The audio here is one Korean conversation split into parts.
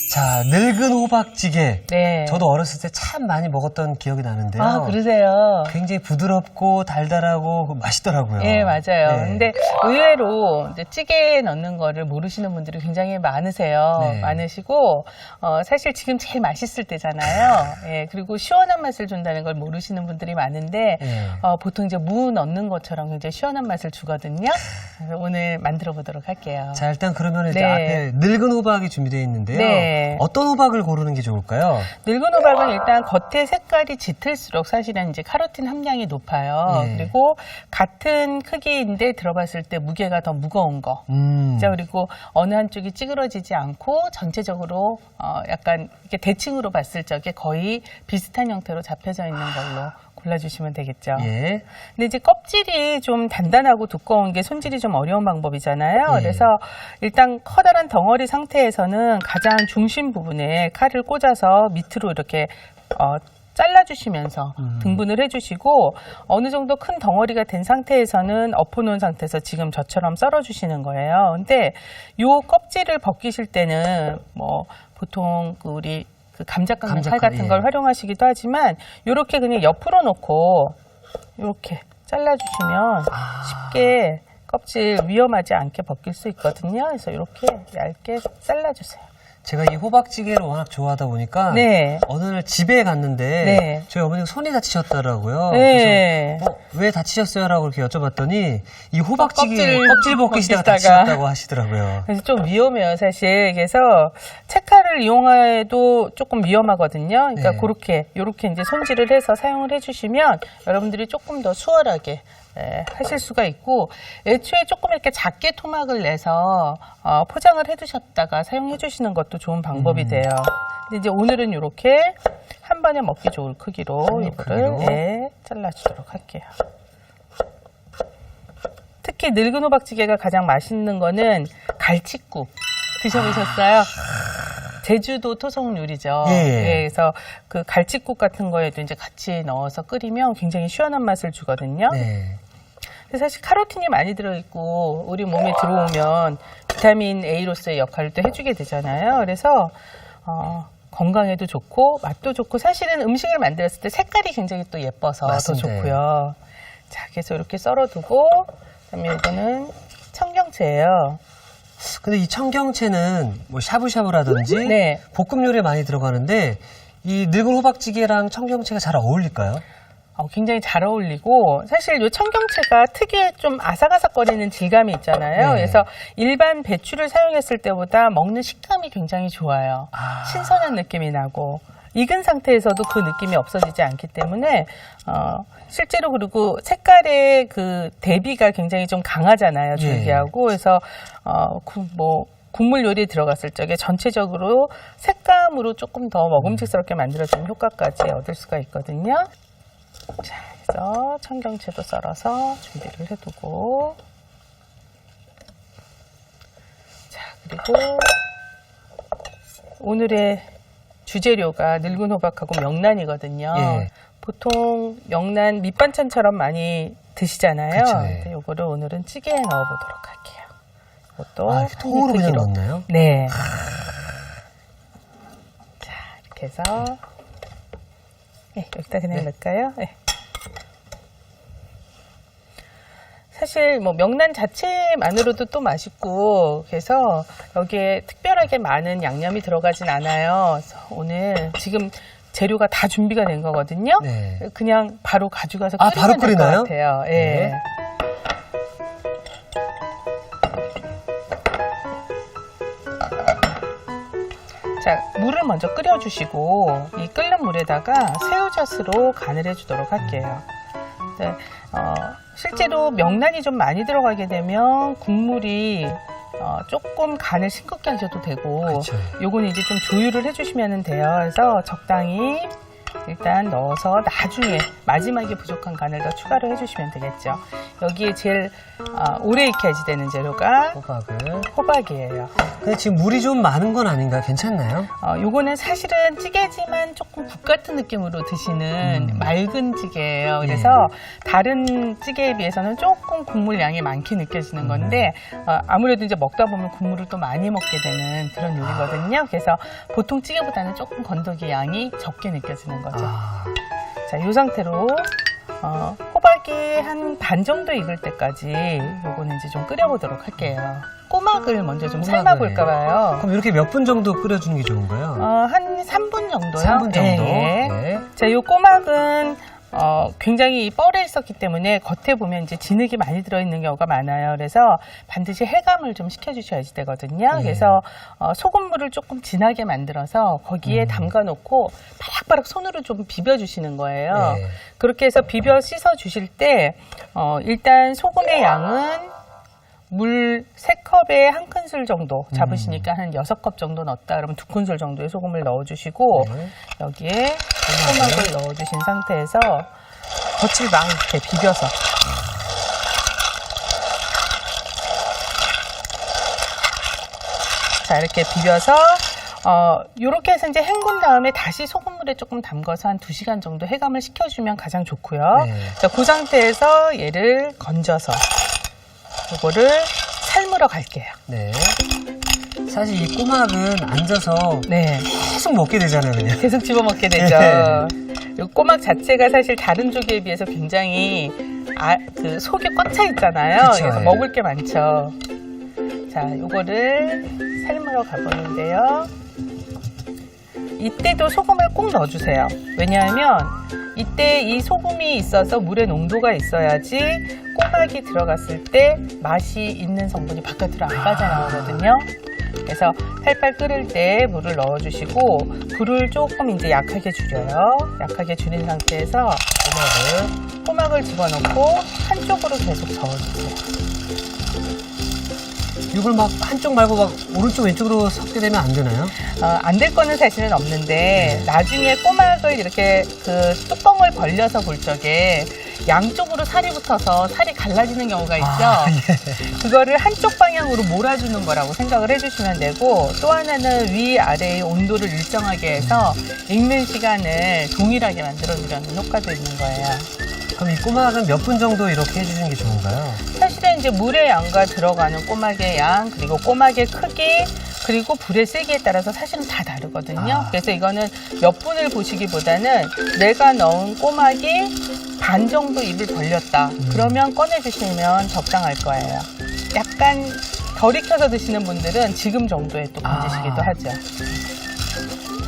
자, 늙은 호박찌개. 네. 저도 어렸을 때 참 많이 먹었던 기억이 나는데요. 아, 그러세요? 굉장히 부드럽고 달달하고 맛있더라고요. 예, 맞아요. 네. 근데 의외로 이제 찌개에 넣는 거를 모르시는 분들이 굉장히 많으세요. 네. 많으시고, 사실 지금 제일 맛있을 때잖아요. 예, 그리고 시원한 맛을 준다는 걸 모르시는 분들이 많은데, 네. 보통 이제 무 넣는 것처럼 굉장히 시원한 맛을 주거든요. 그래서 오늘 만들어 보도록 할게요. 자, 일단 그러면 이제 네. 앞에 늙은 호박이 준비되어 있는데요. 네. 어떤 호박을 고르는 게 좋을까요? 늙은 호박은 일단 겉에 색깔이 짙을수록 사실은 이제 카로틴 함량이 높아요. 네. 그리고 같은 크기인데 들어봤을 때 무게가 더 무거운 거. 자, 그리고 어느 한쪽이 찌그러지지 않고 전체적으로 약간 이렇게 대칭으로 봤을 적에 거의 비슷한 형태로 잡혀져 있는 걸로 골라주시면 되겠죠. 예. 근데 이제 껍질이 좀 단단하고 두꺼운 게 손질이 좀 어려운 방법이잖아요. 예. 그래서 일단 커다란 덩어리 상태에서는 가장 중심 부분에 칼을 꽂아서 밑으로 이렇게 잘라주시면서 등분을 해주시고 어느 정도 큰 덩어리가 된 상태에서는 엎어놓은 상태에서 지금 저처럼 썰어주시는 거예요. 근데 요 껍질을 벗기실 때는 뭐 보통 우리 감자 깎는 칼 같은 예. 걸 활용하시기도 하지만 이렇게 그냥 옆으로 놓고 이렇게 잘라주시면 쉽게 껍질 위험하지 않게 벗길 수 있거든요. 그래서 이렇게 얇게 잘라주세요. 제가 이 호박찌개를 워낙 좋아하다 보니까 네. 어느 날 집에 갔는데 네. 저희 어머니가 손이 다치셨더라고요. 네. 그래서 왜 다치셨어요? 라고 이렇게 여쭤봤더니 이 호박찌개 껍질 껍질 벗기시다가 벗기시다가. 다치셨다고 하시더라고요. 그래서 좀 위험해요, 사실. 그래서 채칼을 이용해도 조금 위험하거든요. 그러니까 네. 요렇게 이제 손질을 해서 사용을 해주시면 여러분들이 조금 더 수월하게 하실 수가 있고, 애초에 조금 이렇게 작게 토막을 내서 포장을 해두셨다가 사용해 주시는 것도 좋은 방법이 돼요. 근데 이제 오늘은 이렇게 한 번에 먹기 좋을 크기로 한입 이거를 크기로. 잘라주도록 할게요. 특히 늙은 호박찌개가 가장 맛있는 거는 갈치국 드셔보셨어요? 제주도 토속 요리죠. 예. 예, 그래서 그 갈치국 같은 거에도 이제 같이 넣어서 끓이면 굉장히 시원한 맛을 주거든요. 네. 근데 사실 카로틴이 많이 들어있고 우리 몸에 들어오면 비타민 A로서의 역할을 또 해주게 되잖아요. 그래서 건강에도 좋고 맛도 좋고 사실은 음식을 만들었을 때 색깔이 굉장히 또 예뻐서 맞습니다. 더 좋고요. 자, 그래서 이렇게 썰어두고 그다음에 이거는 청경채예요. 근데 이 청경채는 뭐 샤브샤브라든지 네. 볶음 요리에 많이 들어가는데 이 늙은 호박찌개랑 청경채가 잘 어울릴까요? 굉장히 잘 어울리고 사실 이 청경채가 특유의 좀 아삭아삭거리는 질감이 있잖아요. 네. 그래서 일반 배추를 사용했을 때보다 먹는 식감이 굉장히 좋아요. 신선한 느낌이 나고 익은 상태에서도 그 느낌이 없어지지 않기 때문에 실제로 그리고 색깔의 그 대비가 굉장히 좀 강하잖아요. 줄기하고 그래서 국물 요리에 들어갔을 적에 전체적으로 색감으로 조금 더 먹음직스럽게 만들어주는 효과까지 얻을 수가 있거든요. 자, 그래서 청경채도 썰어서 준비를 해두고 자, 그리고 오늘의 주재료가 늙은 호박하고 명란이거든요. 예. 보통 명란 밑반찬처럼 많이 드시잖아요. 그쵸, 예. 근데 요거를 오늘은 찌개에 넣어보도록 할게요. 이것도 이렇게 통으로 그냥 넣나요? 네. 자, 이렇게 해서 여기다 그냥 넣을까요? 네. 사실 뭐 명란 자체만으로도 또 맛있고 그래서 여기에 특별하게 많은 양념이 들어가진 않아요. 그래서 오늘 지금 재료가 다 준비가 된 거거든요. 네. 그냥 바로 가져가서 바로 끓이면 될 것 끓이나요? 같아요. 예. 네. 자, 물을 먼저 끓여주시고 이 끓는 물에다가 새우젓으로 간을 해주도록 할게요. 네, 실제로 명란이 좀 많이 들어가게 되면 국물이 조금 간을 싱겁게 하셔도 되고 그쵸. 요거는 이제 좀 조율을 해주시면 돼요. 그래서 적당히 일단 넣어서 나중에 마지막에 부족한 간을 더 추가를 해주시면 되겠죠. 여기에 제일 오래 익혀야지 되는 재료가 호박이에요. 근데 지금 물이 좀 많은 건 아닌가요? 괜찮나요? 요거는 사실은 찌개지만 조금 국 같은 느낌으로 드시는 맑은 찌개예요. 그래서 다른 찌개에 비해서는 조금 국물 양이 많게 느껴지는 건데 아무래도 이제 먹다 보면 국물을 또 많이 먹게 되는 그런 요리거든요. 그래서 보통 찌개보다는 조금 건더기 양이 적게 느껴지는 거죠. 자, 이 상태로 호박이 한 반 정도 익을 때까지 요거는 이제 좀 끓여보도록 할게요. 꼬막을 먼저 좀 삶아볼까 봐요. 그럼 이렇게 몇 분 정도 끓여주는 게 좋은가요? 한 3분 정도요. 3분 정도. 네. 네. 자, 이 꼬막은 굉장히 뻘에 있었기 때문에 겉에 보면 이제 진흙이 많이 들어있는 경우가 많아요. 그래서 반드시 해감을 좀 시켜주셔야지 되거든요. 네. 그래서 소금물을 조금 진하게 만들어서 거기에 담가 놓고 바락바락 손으로 좀 비벼주시는 거예요. 네. 그렇게 해서 비벼 씻어 주실 때 일단 소금의 양은 물 3컵에 1큰술 정도 잡으시니까 한 6컵 정도 넣었다 그러면 2큰술 정도의 소금을 넣어주시고 여기에 꼬막을 넣어주신 상태에서 겉을 막 이렇게 비벼서 자 이렇게 비벼서 요렇게 해서 이제 헹군 다음에 다시 소금물에 조금 담가서 한 2시간 정도 해감을 시켜주면 가장 좋고요. 자, 그 상태에서 얘를 건져서 이거를 삶으러 갈게요. 네. 사실 이 꼬막은 앉아서 계속 먹게 되잖아요, 그냥. 계속 집어먹게 되죠. 이 꼬막 자체가 사실 다른 조개에 비해서 굉장히 그 속이 꽉 차 있잖아요. 그쵸, 그래서 먹을 게 많죠. 자, 요거를 삶으러 가보는데요. 이때도 소금을 꼭 넣어주세요. 왜냐하면 이때 이 소금이 있어서 물의 농도가 있어야지 꼬막이 들어갔을 때 맛이 있는 성분이 바깥으로 안 빠져나오거든요. 그래서 팔팔 끓을 때 물을 넣어주시고 불을 조금 이제 약하게 줄여요. 약하게 줄인 상태에서 꼬막을 집어넣고 한쪽으로 계속 저어주세요. 이걸 막 한쪽 말고 막 오른쪽 왼쪽으로 섞게 되면 안 되나요? 안 될 거는 사실은 없는데 나중에 꼬막을 이렇게 그 뚜껑을 벌려서 볼 적에 양쪽으로 살이 붙어서 살이 갈라지는 경우가 있죠. 그거를 한쪽 방향으로 몰아주는 거라고 생각을 해주시면 되고 또 하나는 위아래의 온도를 일정하게 해서 익는 시간을 동일하게 만들어주려는 효과도 있는 거예요. 그럼 이 꼬막은 몇 분 정도 이렇게 해주시는 게 좋은가요? 사실은 이제 물의 양과 들어가는 꼬막의 양, 그리고 꼬막의 크기, 그리고 불의 세기에 따라서 사실은 다 다르거든요. 그래서 이거는 몇 분을 보시기보다는 내가 넣은 꼬막이 반 정도 입을 벌렸다. 그러면 꺼내주시면 적당할 거예요. 약간 덜 익혀서 드시는 분들은 지금 정도에 또 건지시기도 하죠.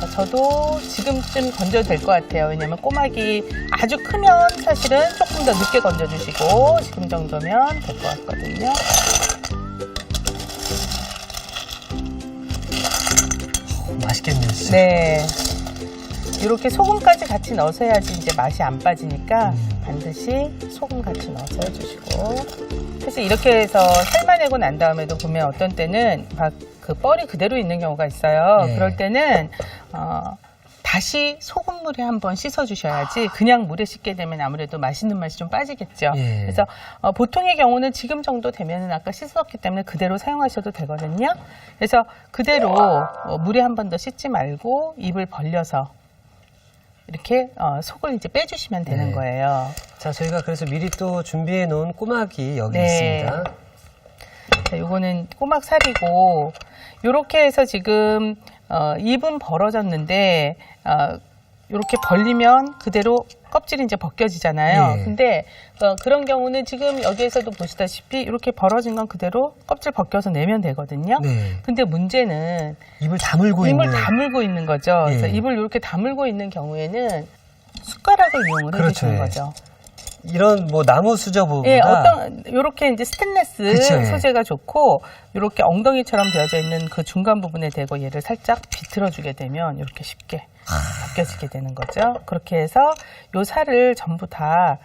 자, 저도 지금쯤 건져도 될 것 같아요. 왜냐면 꼬막이 아주 크면 사실은 조금 더 늦게 건져주시고 지금 정도면 될 것 같거든요. 맛있겠네요, 진짜. 네. 이렇게 소금까지 같이 넣어서 해야지 이제 맛이 안 빠지니까 반드시 소금 같이 넣어서 해주시고. 사실 이렇게 해서 삶아내고 난 다음에도 보면 어떤 때는 막 그 뻘이 그대로 있는 경우가 있어요. 그럴 때는 다시 소금물에 한번 씻어주셔야지 그냥 물에 씻게 되면 아무래도 맛있는 맛이 좀 빠지겠죠. 그래서 보통의 경우는 지금 정도 되면은 아까 씻었기 때문에 그대로 사용하셔도 되거든요. 그래서 그대로 물에 한 번 더 씻지 말고 입을 벌려서 이렇게 속을 이제 빼주시면 되는 거예요. 자, 저희가 그래서 미리 또 준비해 놓은 꼬막이 여기 있습니다. 자, 요거는 꼬막 살이고 요렇게 해서 지금 입은 벌어졌는데 이렇게 벌리면 그대로 껍질이 이제 벗겨지잖아요. 근데 그런 경우는 지금 여기에서도 보시다시피 이렇게 벌어진 건 그대로 껍질 벗겨서 내면 되거든요. 근데 문제는 입을 다물고 있는 거죠. 그래서 입을 이렇게 다물고 있는 경우에는 숟가락을 이용을 해주시는 거죠. 이런 뭐 나무 수저보다 어떤 요렇게 이제 스테인레스 소재가 좋고 요렇게 엉덩이처럼 되어져 있는 그 중간 부분에 대고 얘를 살짝 비틀어주게 되면 이렇게 쉽게 벗겨지게 되는 거죠. 그렇게 해서 요 살을 전부 다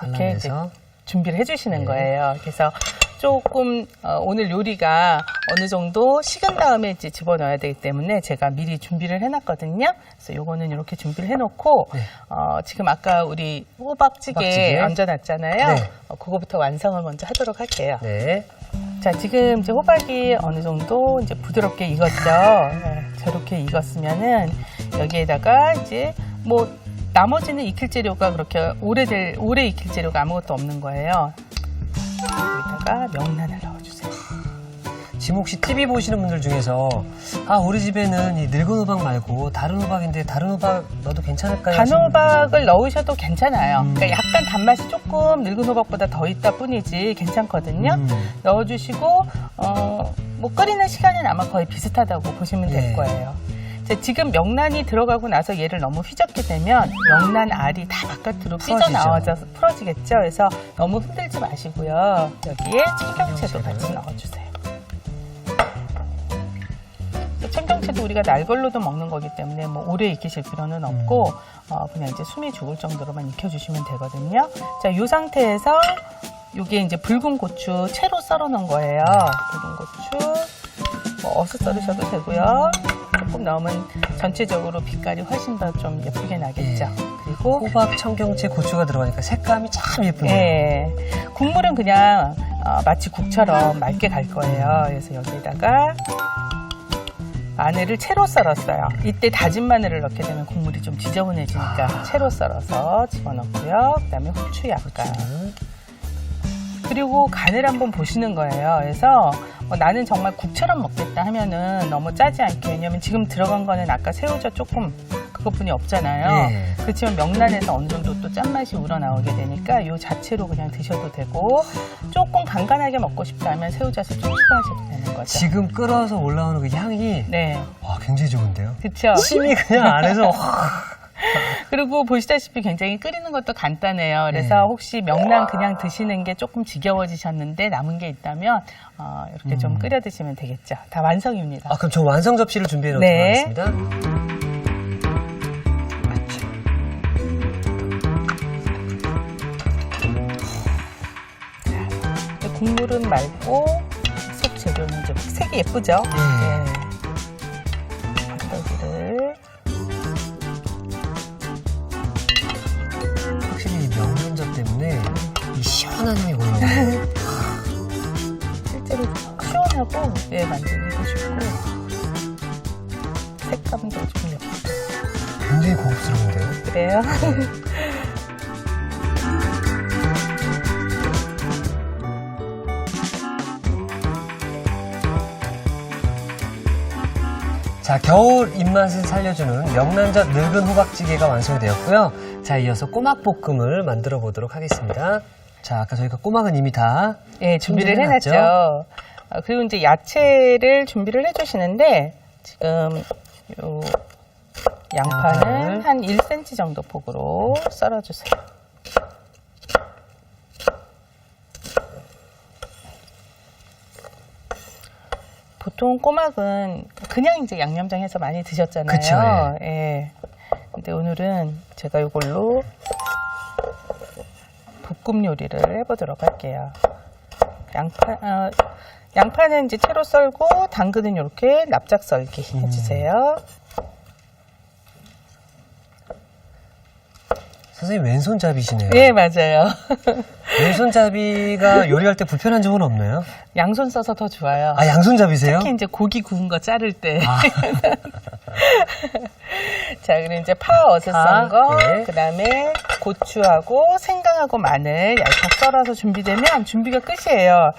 이렇게 이제 준비를 해주시는 거예요. 그래서 조금 오늘 요리가 어느 정도 식은 다음에 이제 집어넣어야 되기 때문에 제가 미리 준비를 해놨거든요. 그래서 요거는 이렇게 준비를 해놓고 네. 지금 아까 우리 호박찌개 얹어놨잖아요. 네. 그거부터 완성을 먼저 하도록 할게요. 네. 자, 지금 이제 호박이 어느 정도 이제 부드럽게 익었죠. 네, 저렇게 익었으면은 여기에다가 이제 뭐 나머지는 익힐 재료가 그렇게 오래 익힐 재료가 아무것도 없는 거예요. 여기다가 명란을 넣어주세요. 지금 혹시 TV 보시는 분들 중에서 우리 집에는 이 늙은 호박 말고 다른 호박인데 다른 호박 넣어도 괜찮을까요? 단호박을 넣으셔도 괜찮아요. 그러니까 약간 단맛이 조금 늙은 호박보다 더 있다 뿐이지 괜찮거든요. 넣어주시고 뭐 끓이는 시간은 아마 거의 비슷하다고 보시면 될 거예요. 자, 지금 명란이 들어가고 나서 얘를 너무 휘젓게 되면 명란 알이 다 바깥으로 삐져나와서 풀어지겠죠. 그래서 너무 흔들지 마시고요. 여기에 청경채도 같이 넣어주세요. 청경채도 우리가 날걸로도 먹는 거기 때문에 뭐 오래 익히실 필요는 없고 그냥 이제 숨이 죽을 정도로만 익혀주시면 되거든요. 자, 이 상태에서 이게 이제 붉은 고추 채로 썰어 놓은 거예요. 붉은 고추 뭐 어슷 썰으셔도 되고요. 조금 넣으면 전체적으로 빛깔이 훨씬 더 좀 예쁘게 나겠죠. 그리고 호박, 청경채, 고추가 들어가니까 색감이 참 예쁘네요. 네. 국물은 그냥 마치 국처럼 맑게 갈 거예요. 그래서 여기에다가 마늘을 채로 썰었어요. 이때 다진 마늘을 넣게 되면 국물이 좀 지저분해지니까 채로 썰어서 집어넣고요. 그 다음에 후추 약간. 그리고 간을 한번 보시는 거예요. 그래서 나는 정말 국처럼 먹겠다 하면은 너무 짜지 않게. 왜냐면 지금 들어간 거는 아까 새우젓 조금 그것뿐이 없잖아요. 네. 그렇지만 명란에서 어느 정도 또 짠맛이 우러나오게 되니까 이 자체로 그냥 드셔도 되고 조금 간간하게 먹고 싶다 하면 새우젓을 좀 추가하셔도 되는 거죠. 지금 끓어서 올라오는 그 향이 네. 굉장히 좋은데요? 그렇죠. 침이 그냥 안에서 그리고 보시다시피 굉장히 끓이는 것도 간단해요. 그래서 네. 혹시 명란 그냥 드시는 게 조금 지겨워지셨는데 남은 게 있다면 이렇게 좀 끓여 드시면 되겠죠. 다 완성입니다. 그럼 저 완성 접시를 준비해 놓도록 네. 하겠습니다. 국물은 맑고 속 재료는 좀 색이 예쁘죠? 네. 닭고기를 확실히 이 명란젓 때문에 이 시원한 향이 올라오네요. 실제로 시원하고 만들기도 쉽고 색감도 좀 예쁘고 굉장히 고급스러운데요? 그래요? 자, 겨울 입맛을 살려주는 명란젓 늙은 호박찌개가 완성이 되었고요. 자, 이어서 꼬막볶음을 만들어 보도록 하겠습니다. 자, 아까 저희가 꼬막은 이미 다 준비를 해놨죠. 그리고 이제 야채를 준비를 해주시는데 지금 요 양파는 한 1cm 정도 폭으로 썰어주세요. 보통 꼬막은 그냥 이제 양념장 해서 많이 드셨잖아요. 그쵸, 예. 근데 오늘은 제가 이걸로 볶음 요리를 해보도록 할게요. 양파는 이제 채로 썰고 당근은 이렇게 납작 썰기 해주세요. 선생님 왼손잡이시네요. 네, 맞아요. 왼손잡이가 요리할 때 불편한 점은 없나요? 양손 써서 더 좋아요. 양손잡이세요? 특히 이제 고기 구운 거 자를 때. 자, 그리고 이제 파 어슷 썬 거, 네. 그 다음에 고추하고 생강하고 마늘 얇게 썰어서 준비되면 준비가 끝이에요.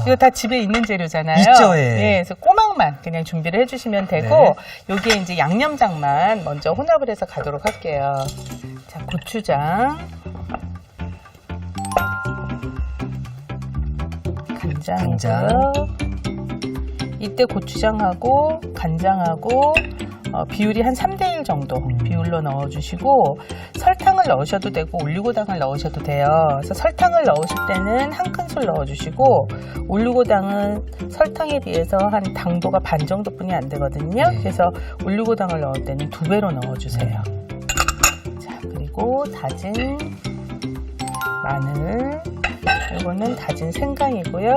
이거 다 집에 있는 재료잖아요. 있죠, 예. 네, 그래서 꼬막만 그냥 준비를 해주시면 되고, 여기에 이제 양념장만 먼저 혼합을 해서 가도록 할게요. 자, 고추장. 간장. 이때 고추장하고 간장하고 비율이 한 3대1 정도 비율로 넣어주시고 설탕을 넣으셔도 되고 올리고당을 넣으셔도 돼요. 그래서 설탕을 넣으실 때는 한 큰술 넣어주시고 올리고당은 설탕에 비해서 한 당도가 반 정도뿐이 안 되거든요. 그래서 올리고당을 넣을 때는 2배로 넣어주세요. 자, 그리고 다진 마늘, 이거는 다진 생강이고요.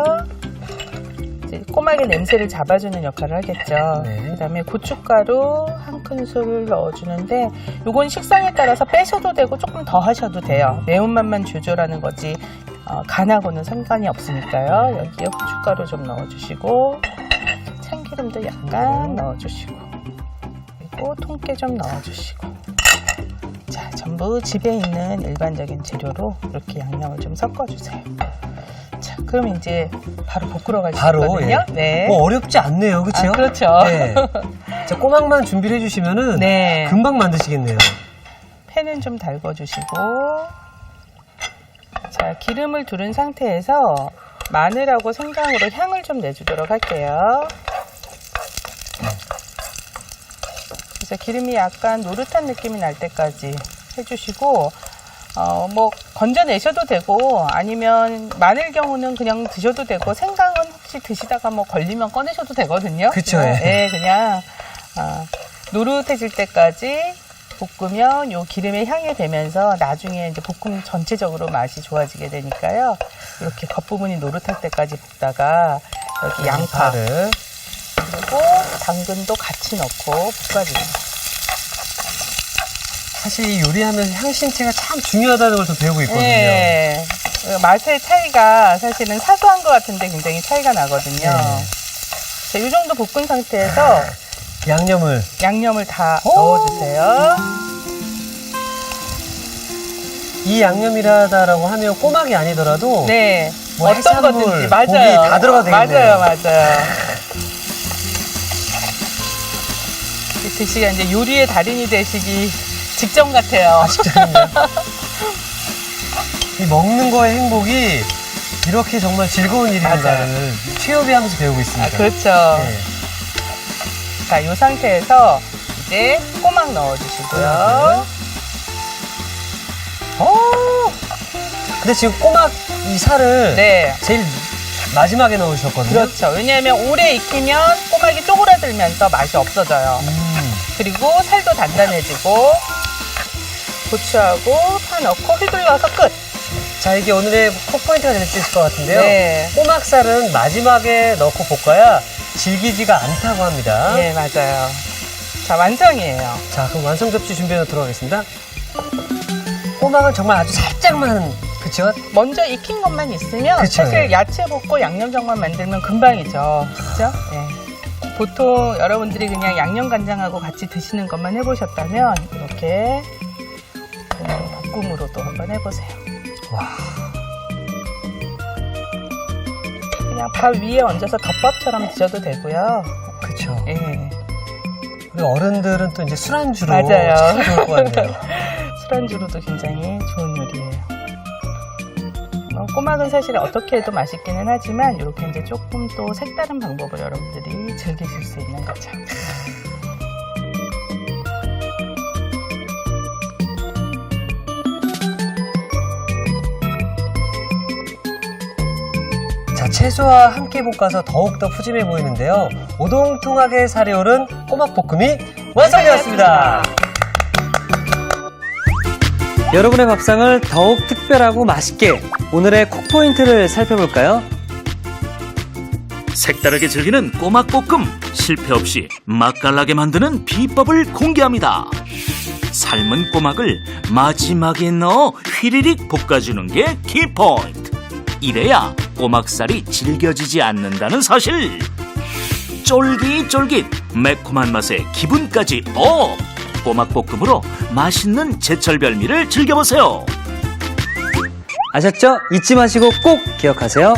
이제 꼬막의 냄새를 잡아주는 역할을 하겠죠. 네. 그다음에 고춧가루 한 큰술 넣어주는데 요건 식성에 따라서 빼셔도 되고 조금 더 하셔도 돼요. 매운맛만 조절하는 거지 간하고는 상관이 없으니까요. 여기에 고춧가루 좀 넣어주시고 참기름도 약간 넣어주시고 그리고 통깨 좀 넣어주시고 자, 전부 집에 있는 일반적인 재료로 이렇게 양념을 좀 섞어주세요. 자, 그럼 이제 바로 볶으러 갈 수 바로, 있거든요. 예. 네. 뭐 어렵지 않네요. 그렇죠? 그렇죠. 네. 자, 꼬막만 준비를 해주시면은 네. 금방 만드시겠네요. 팬은 좀 달궈주시고 자, 기름을 두른 상태에서 마늘하고 생강으로 향을 좀 내주도록 할게요. 그래서 기름이 약간 노릇한 느낌이 날 때까지 해주시고 뭐 건져내셔도 되고 아니면 마늘 경우는 그냥 드셔도 되고 생강은 혹시 드시다가 뭐 걸리면 꺼내셔도 되거든요. 그쵸, 그냥, 예. 예, 그냥 노릇해질 때까지 볶으면 요 기름의 향이 되면서 나중에 이제 볶음 전체적으로 맛이 좋아지게 되니까요. 이렇게 겉부분이 노릇할 때까지 볶다가 여기 양파 양파를 그리고 당근도 같이 넣고 볶아줍니다. 사실 이 요리하면서 향신채가 참 중요하다는 걸 또 배우고 있거든요. 네. 맛의 차이가 사실은 사소한 것 같은데 굉장히 차이가 나거든요. 네. 자, 이 정도 볶은 상태에서 양념을 다 넣어주세요. 이 양념이라다라고 하면 꼬막이 아니더라도 네. 뭐 어떤 해산물, 거든지 고기 맞아요. 다 들어가도 되겠네요. 맞아요. 드시가 이제 요리의 달인이 되시기 직전 같아요. 직전이네요. 이 먹는 거의 행복이 이렇게 정말 즐거운 일인가를 취업하면서 배우고 있습니다. 그렇죠. 네. 자, 이 상태에서 이제 꼬막 넣어주시고요. 근데 지금 꼬막 이 살을 네. 제일 마지막에 넣으셨거든요. 그렇죠. 왜냐하면 오래 익히면 꼬막이 쪼그라들면서 맛이 없어져요. 그리고 살도 단단해지고 고추하고 파 넣고 휘둘러서 끝. 자, 이게 오늘의 콕포인트가 될 수 있을 것 같은데요. 네. 꼬막살은 마지막에 넣고 볶아야 질기지가 않다고 합니다. 네, 맞아요. 자, 완성이에요. 자, 그럼 완성 접시 준비해 놓도록 하겠습니다. 꼬막은 정말 아주 살짝만, 그쵸? 먼저 익힌 것만 있으면 그쵸, 사실 예. 야채 볶고 양념장만 만들면 금방이죠. 그죠? 예. 보통 여러분들이 그냥 양념간장하고 같이 드시는 것만 해보셨다면 이렇게 볶음으로도 한번 해보세요. 와. 그냥 밥 위에 얹어서 덮밥처럼 드셔도 되고요. 그쵸. 예. 우리 어른들은 또 이제 술안주로 맞아요. 참 좋을 것 같네요. 술안주로도 굉장히 좋은 요리예요. 꼬막은 사실 어떻게 해도 맛있기는 하지만 이렇게 이제 조금 또 색다른 방법을 여러분들이 즐기실 수 있는 거죠. 자, 채소와 함께 볶아서 더욱더 푸짐해 보이는데요. 오동통하게 살이 오른 꼬막볶음이 완성되었습니다. 여러분의 밥상을 더욱 특별하고 맛있게 오늘의 콕포인트를 살펴볼까요? 색다르게 즐기는 꼬막볶음, 실패 없이 맛깔나게 만드는 비법을 공개합니다. 삶은 꼬막을 마지막에 넣어 휘리릭 볶아주는 게 키포인트. 이래야 꼬막살이 질겨지지 않는다는 사실. 쫄깃쫄깃 매콤한 맛에 기분까지 업! 꼬막볶음으로 맛있는 제철 별미를 즐겨보세요. 아셨죠? 잊지 마시고 꼭 기억하세요.